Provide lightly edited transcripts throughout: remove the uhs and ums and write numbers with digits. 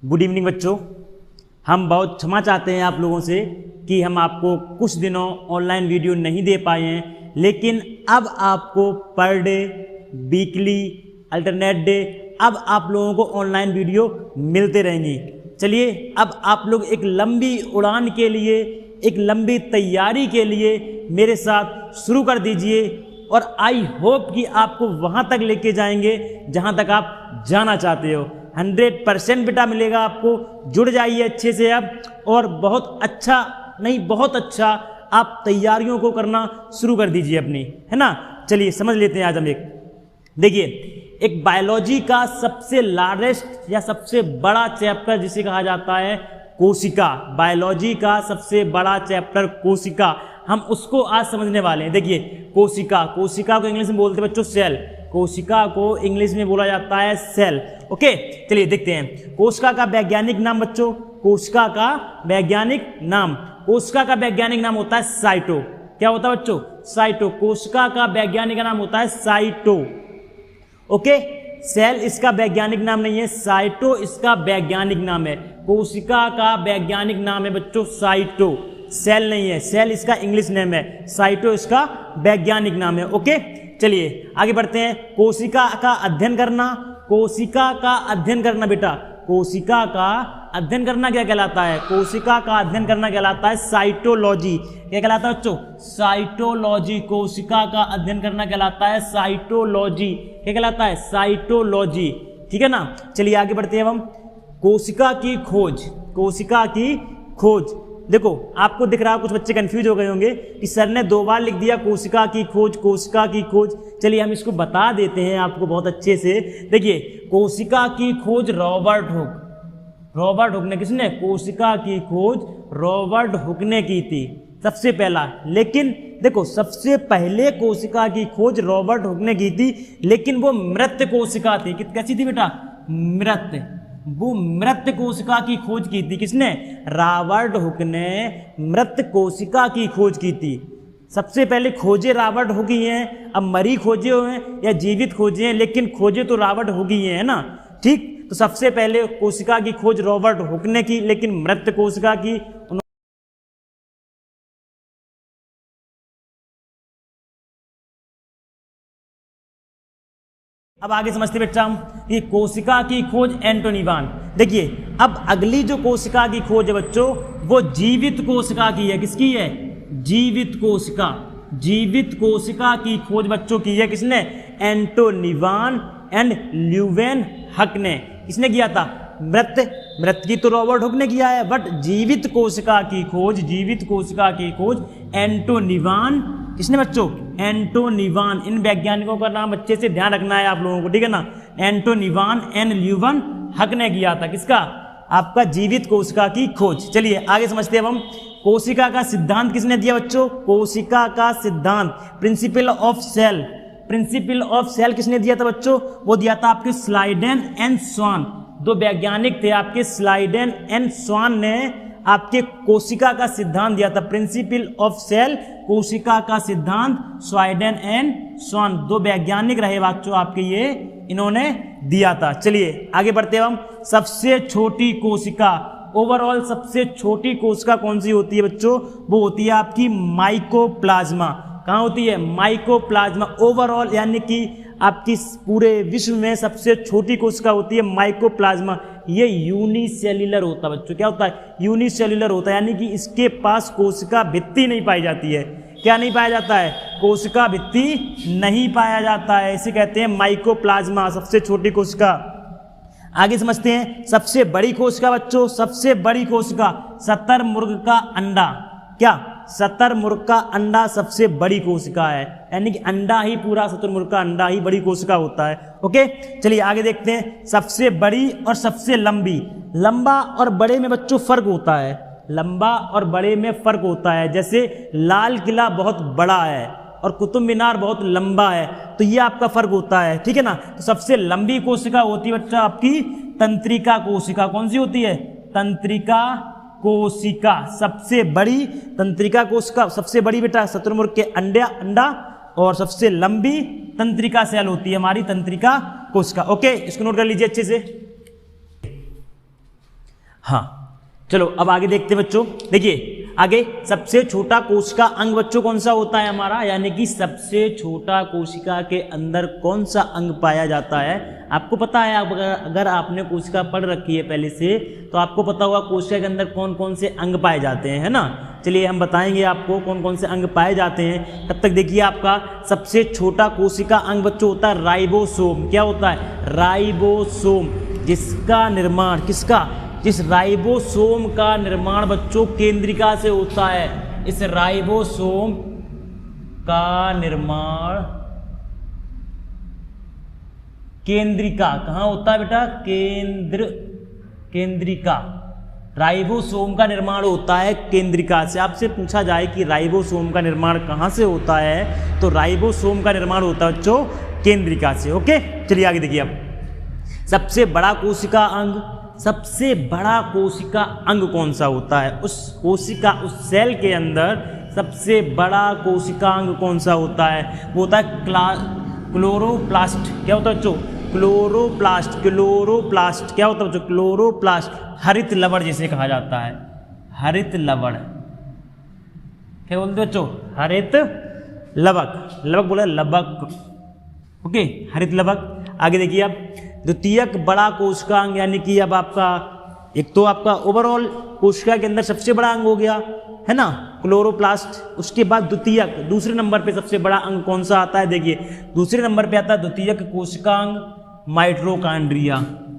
Good evening बच्चों। हम बहुत क्षमा चाहते हैं आप लोगों से कि हम आपको कुछ दिनों ऑनलाइन वीडियो नहीं दे पाए हैं, लेकिन अब आपको per day, weekly, alternate day अब आप लोगों को ऑनलाइन वीडियो मिलते रहेंगी। चलिए अब आप लोग एक लंबी उड़ान के लिए, एक लंबी तैयारी के लिए मेरे साथ शुरू कर दीजिए और आई होप कि आपको वहाँ तक लेके जाएंगे जहाँ तक आप जाना चाहते हो। 100% बेटा मिलेगा आपको। जुड़ जाइए अच्छे से अब, और बहुत अच्छा नहीं बहुत अच्छा आप तैयारियों को करना शुरू कर दीजिए अपनी, है ना। चलिए समझ लेते हैं आज हम देखिए एक बायोलॉजी का सबसे लार्जेस्ट या सबसे बड़ा चैप्टर जिसे कहा जाता है कोशिका। बायोलॉजी का सबसे बड़ा चैप्टर कोशिका, हम उसको आज समझने वाले हैं। देखिए कोशिका को इंग्लिश में बोलते हैं बच्चों सेल। कोशिका को इंग्लिश में बोला जाता है सेल। ओके चलिए देखते हैं कोशिका का वैज्ञानिक नाम बच्चों। कोशिका का वैज्ञानिक नाम होता है साइटो। क्या होता है बच्चों? साइटो। कोशिका का वैज्ञानिक नाम होता है साइटो। ओके सेल इसका वैज्ञानिक नाम नहीं है, साइटो इसका वैज्ञानिक नाम है। कोशिका का वैज्ञानिक नाम है बच्चों साइटो, सेल नहीं है। सेल इसका इंग्लिश नेम है, साइटो इसका वैज्ञानिक नाम है। ओके चलिए आगे बढ़ते हैं। कोशिका का अध्ययन करना बेटा, कोशिका का अध्ययन करना क्या कहलाता है? कोशिका का अध्ययन करना कहलाता है साइटोलॉजी। क्या कहलाता है बच्चों? साइटोलॉजी। कोशिका का अध्ययन करना कहलाता है साइटोलॉजी। क्या कहलाता है? साइटोलॉजी। ठीक है ना। चलिए आगे बढ़ते हैं अब हम। कोशिका की खोज। देखो आपको दिख रहा है, कुछ बच्चे कंफ्यूज हो गए होंगे कि सर ने 2 बार लिख दिया कोशिका की खोज। चलिए हम इसको बता देते हैं आपको बहुत अच्छे से। देखिए कोशिका की खोज रॉबर्ट हुक ने, किसने? कोशिका की खोज रॉबर्ट हुक ने की थी सबसे पहला। लेकिन देखो सबसे पहले कोशिका की खोज रॉबर्ट हुक ने की थी, लेकिन वो मृत कोशिका थी। कैसी थी बेटा? मृत कोशिका की खोज की थी। किसने? रॉबर्ट हुक ने मृत कोशिका की खोज की थी। सबसे पहले खोजे रॉबर्ट हुक ही हैं। अब मरी खोजे हुए हैं या जीवित खोजे हैं, लेकिन खोजे तो रॉबर्ट हुक ही है ना। ठीक, तो सबसे पहले कोशिका की खोज रॉबर्ट हुक ने की, लेकिन मृत कोशिका की अब आगे समझते बेटा हम कि कोशिका की खोज एंटोनिवान। देखिए अब अगली जो कोशिका की खोज है बच्चों, वो जीवित कोशिका की है। किसकी है? जीवित कोशिका की खोज बच्चों की है। किसने? एंटोनिवान एंड ल्यूवेन हक ने। किसने किया था? मृत की तो रॉबर्ट हुक ने किया है, बट जीवित कोशिका की खोज एंटोनिवान। किसने बच्चों? एंटोनिवान। इन वैज्ञानिकों का नाम अच्छे से ध्यान रखना है आप लोगों को, ठीक है ना। एंटोनिवान एंड ल्यूवन हक ने किया था। किसका? आपका जीवित कोशिका की खोज। चलिए आगे समझते हैं अब हम। कोशिका का सिद्धांत किसने दिया बच्चों? कोशिका का सिद्धांत, प्रिंसिपल ऑफ सेल किसने दिया था बच्चों? वो दिया था आपके स्लाइडेन एंड स्वान। 2 वैज्ञानिक थे आपके, स्लाइडेन एंड स्वान ने आपके कोशिका का सिद्धांत दिया था। प्रिंसिपल ऑफ सेल, कोशिका का सिद्धांत, स्लाइडेन एंड स्वान 2 वैज्ञानिक रहे बच्चों आपके, ये इन्होंने दिया था। चलिए आगे बढ़ते हैं हम। सबसे छोटी कोशिका, ओवरऑल सबसे छोटी कोशिका कौन सी होती है बच्चों? वो होती है आपकी माइकोप्लाज्मा। कहाँ होती है? माइकोप्लाज्मा। ओवरऑल यानी कि आपकी पूरे विश्व में सबसे छोटी कोशिका होती है माइकोप्लाज्मा। ये यूनिसेल्युलर होता है बच्चों। क्या होता है? यूनिसेल्युलर होता है, यानी कि इसके पास कोशिका भित्ति नहीं पाई जाती है। क्या नहीं पाया जाता है? कोशिका भित्ति नहीं पाया जाता है, इसे कहते हैं माइकोप्लाज्मा, सबसे छोटी कोशिका। आगे समझते हैं सबसे बड़ी कोशिका बच्चों। सबसे बड़ी कोशिका शतुरमुर्ग का अंडा। क्या? शतुरमुर्ग का अंडा सबसे बड़ी कोशिका है, यानी कि अंडा ही पूरा, शतुरमुर्ग का अंडा ही बड़ी कोशिका होता है। ओके चलिए आगे देखते हैं। सबसे बड़ी और सबसे लंबी। लंबा और बड़े में बच्चों फर्क होता है। लंबा और बड़े में फर्क होता है। जैसे लाल किला बहुत बड़ा है और कुतुब मीनार बहुत लंबा है, तो ये आपका फर्क होता है, ठीक है ना। तो सबसे लंबी कोशिका होती है बच्चा आपकी तंत्रिका कोशिका। कौन सी होती है? तंत्रिका कोशिका। सबसे बड़ी तंत्रिका कोशिका, सबसे बड़ी बेटा शतुरमुर्ग के अंडा, और सबसे लंबी तंत्रिका सेल होती है हमारी तंत्रिका कोशिका। ओके इसको नोट कर लीजिए अच्छे से। हाँ, चलो अब आगे देखते हैं बच्चों। देखिए आगे, सबसे छोटा कोशिका अंग बच्चों कौन सा होता है हमारा, यानी कि सबसे छोटा कोशिका के अंदर कौन सा अंग पाया जाता है। आपको पता है, अगर आपने कोशिका पढ़ रखी है पहले से, तो आपको पता होगा कोशिका के अंदर कौन कौन से अंग पाए जाते हैं, है ना। चलिए हम बताएंगे आपको कौन कौन से अंग पाए जाते हैं। तब तक देखिए, आपका सबसे छोटा कोशिका अंग बच्चों होता है राइबोसोम। क्या होता है, राइबोसोम, जिसका निर्माण जिस राइबोसोम का निर्माण बच्चों केंद्रिका से होता है। इस राइबोसोम का निर्माण केंद्रिका, कहाँ होता है बेटा, केंद्रिका। राइबोसोम का निर्माण होता है केंद्रिका से। आपसे पूछा जाए कि राइबोसोम का निर्माण कहाँ से होता है, तो राइबोसोम का निर्माण होता है बच्चों केंद्रिका से। ओके, चलिए आगे देखिए। अब सबसे बड़ा कोशिका अंग कौन सा होता है, उस सेल के अंदर सबसे बड़ा कोशिका अंग कौन सा होता है, वो होता है क्लोरोप्लास्ट। क्या होता है बच्चों, क्लोरोप्लास्ट। क्या होता है बच्चों, क्लोरोप्लास्ट। हरित लवण जिसे कहा जाता है, हरित लवण। क्या बोलते बच्चों, हरित लवक बोला, लवक। ओके, हरित लवक। आगे देखिए अब, द्वितीयक बड़ा कोशिका अंग, यानी कि अब आपका एक तो आपका ओवरऑल कोशिका के अंदर सबसे बड़ा अंग हो गया, है ना, क्लोरोप्लास्ट। उसके बाद द्वितीयक, दूसरे नंबर पे सबसे बड़ा अंग कौन सा आता है, देखिए दूसरे नंबर पे आता है द्वितीयक कोशिका अंग माइटोकॉन्ड्रिया।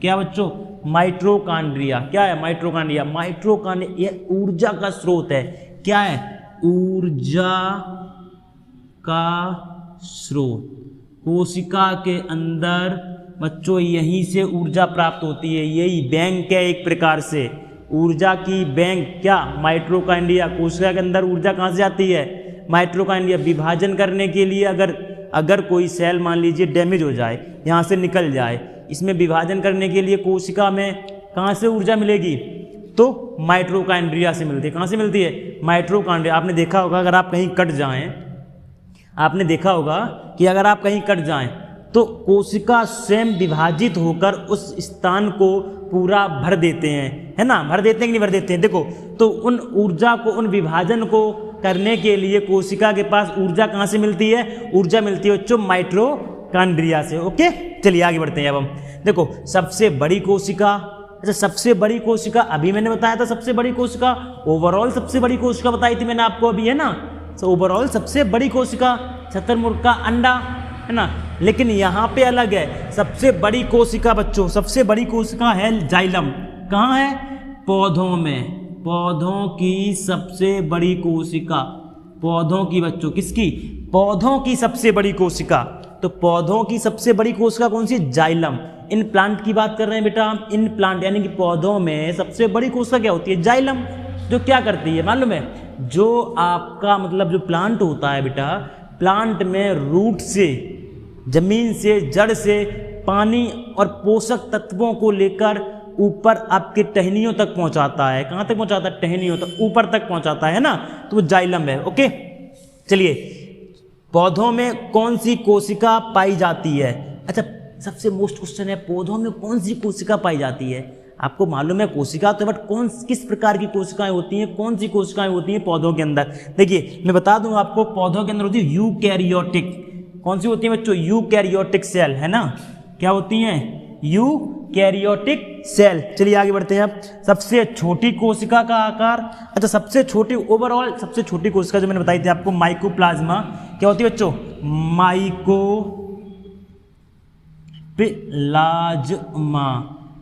क्या बच्चों, माइटोकॉन्ड्रिया। क्या है माइटोकॉन्ड्रिया, ये ऊर्जा का स्रोत है। क्या है, ऊर्जा का स्रोत। कोशिका के अंदर बच्चों यहीं से ऊर्जा प्राप्त होती है, यही बैंक है एक प्रकार से, ऊर्जा की बैंक। क्या, माइटोकॉन्ड्रिया। कोशिका के अंदर ऊर्जा कहाँ से आती है, माइटोकॉन्ड्रिया। विभाजन करने के लिए अगर कोई सेल मान लीजिए डैमेज हो जाए, यहाँ से निकल जाए, इसमें विभाजन करने के लिए कोशिका में कहाँ से ऊर्जा मिलेगी, तो माइटोकॉन्ड्रिया से मिलती है। कहाँ से मिलती है, माइटोकॉन्ड्रिया। आपने देखा होगा, अगर आप कहीं कट जाएं, आपने देखा होगा कि अगर आप कहीं कट जाएं तो कोशिका स्वयं विभाजित होकर उस स्थान को पूरा भर देते हैं, है ना। भर देते हैं कि नहीं भर देते हैं, देखो। तो उन ऊर्जा को, उन विभाजन को करने के लिए कोशिका के पास ऊर्जा कहाँ से मिलती है, ऊर्जा मिलती है बच्चों माइटोकॉन्ड्रिया से। ओके, चलिए आगे बढ़ते हैं। अब हम देखो, सबसे बड़ी कोशिका, अच्छा सबसे बड़ी कोशिका अभी मैंने बताया था, सबसे बड़ी कोशिका ओवरऑल सबसे बड़ी कोशिका बताई थी मैंने आपको अभी, है ना। तो ओवरऑल सबसे बड़ी कोशिका शुतुरमुर्ग का अंडा, है ना। लेकिन यहाँ पे अलग है, सबसे बड़ी कोशिका बच्चों, सबसे बड़ी कोशिका है जाइलम। कहाँ है, पौधों में। पौधों की सबसे बड़ी कोशिका, पौधों की बच्चों, किसकी, पौधों की सबसे बड़ी कोशिका। तो पौधों की सबसे बड़ी कोशिका कौन सी, जाइलम। इन प्लांट की बात कर रहे हैं बेटा हम, इन प्लांट यानी कि पौधों में सबसे बड़ी कोशिका क्या होती है, जाइलम। जो क्या करती है मालूम है, जो आपका मतलब जो प्लांट होता है बेटा, प्लांट में रूट से, जमीन से, जड़ से पानी और पोषक तत्वों को लेकर ऊपर आपके टहनियों तक पहुंचाता है। कहाँ तक पहुंचाता है, टहनियों तक, ऊपर तक पहुंचाता है ना, तो वो जाइलम है। ओके, चलिए, पौधों में कौन सी कोशिका पाई जाती है। अच्छा, सबसे मोस्ट क्वेश्चन है, पौधों में कौन सी कोशिका पाई जाती है। आपको मालूम है कोशिका तो, बट किस प्रकार की कोशिकाएं होती हैं, कौन सी कोशिकाएं होती हैं पौधों के अंदर। देखिए मैं बता दूं आपको, पौधों के अंदर होती है यूकैरियोटिक। कौन सी होती है बच्चों, यूकैरियोटिक सेल, है ना। क्या होती हैं, यूकैरियोटिक सेल। चलिए आगे बढ़ते हैं। अब सबसे छोटी कोशिका का आकार, अच्छा सबसे छोटी, ओवरऑल सबसे छोटी कोशिका जो मैंने बताई थी आपको, माइकोप्लाज्मा। क्या होती है बच्चों,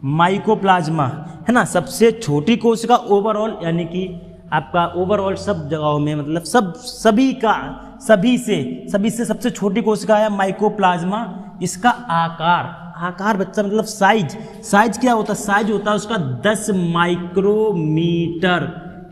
माइकोप्लाज्मा, है ना। सबसे छोटी कोशिका ओवरऑल, यानी कि आपका ओवरऑल सब जगहों में, मतलब सभी से सबसे छोटी कोशिका है माइकोप्लाज्मा। इसका आकार बच्चा मतलब साइज क्या होता है, साइज होता है उसका 10 माइक्रोमीटर।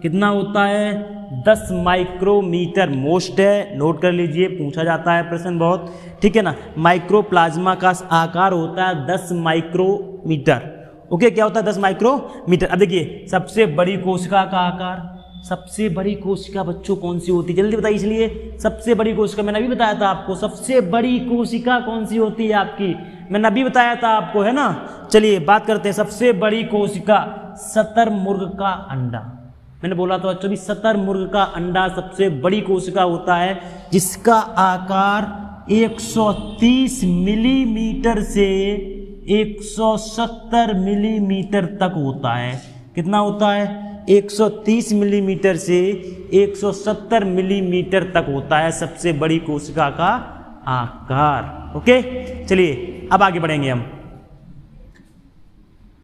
कितना होता है, 10 माइक्रोमीटर। मोस्ट है, नोट कर लीजिए, पूछा जाता है प्रश्न बहुत, ठीक है ना। माइक्रोप्लाज्मा का आकार होता है 10 माइक्रोमीटर। ओके, क्या होता है, 10 माइक्रोमीटर। अब देखिए, सबसे बड़ी कोशिका का आकार, सबसे बड़ी कोशिका बच्चों कौन सी होती है, जल्दी बताइए। इसलिए सबसे बड़ी कोशिका मैंने अभी बताया था आपको, सबसे बड़ी कोशिका कौन सी होती है आपकी, मैंने अभी बताया था आपको, है ना। चलिए बात करते हैं सबसे बड़ी कोशिका, शतरमुर्ग का अंडा। मैंने बोला था बच्चों भी शतरमुर्ग का अंडा सबसे बड़ी कोशिका होता है, जिसका आकार 130 मिलीमीटर से 170 मिलीमीटर तक होता है। कितना होता है? 130 मिलीमीटर से 170 मिलीमीटर तक होता है सबसे बड़ी कोशिका का आकार। ओके, चलिए अब आगे बढ़ेंगे हम।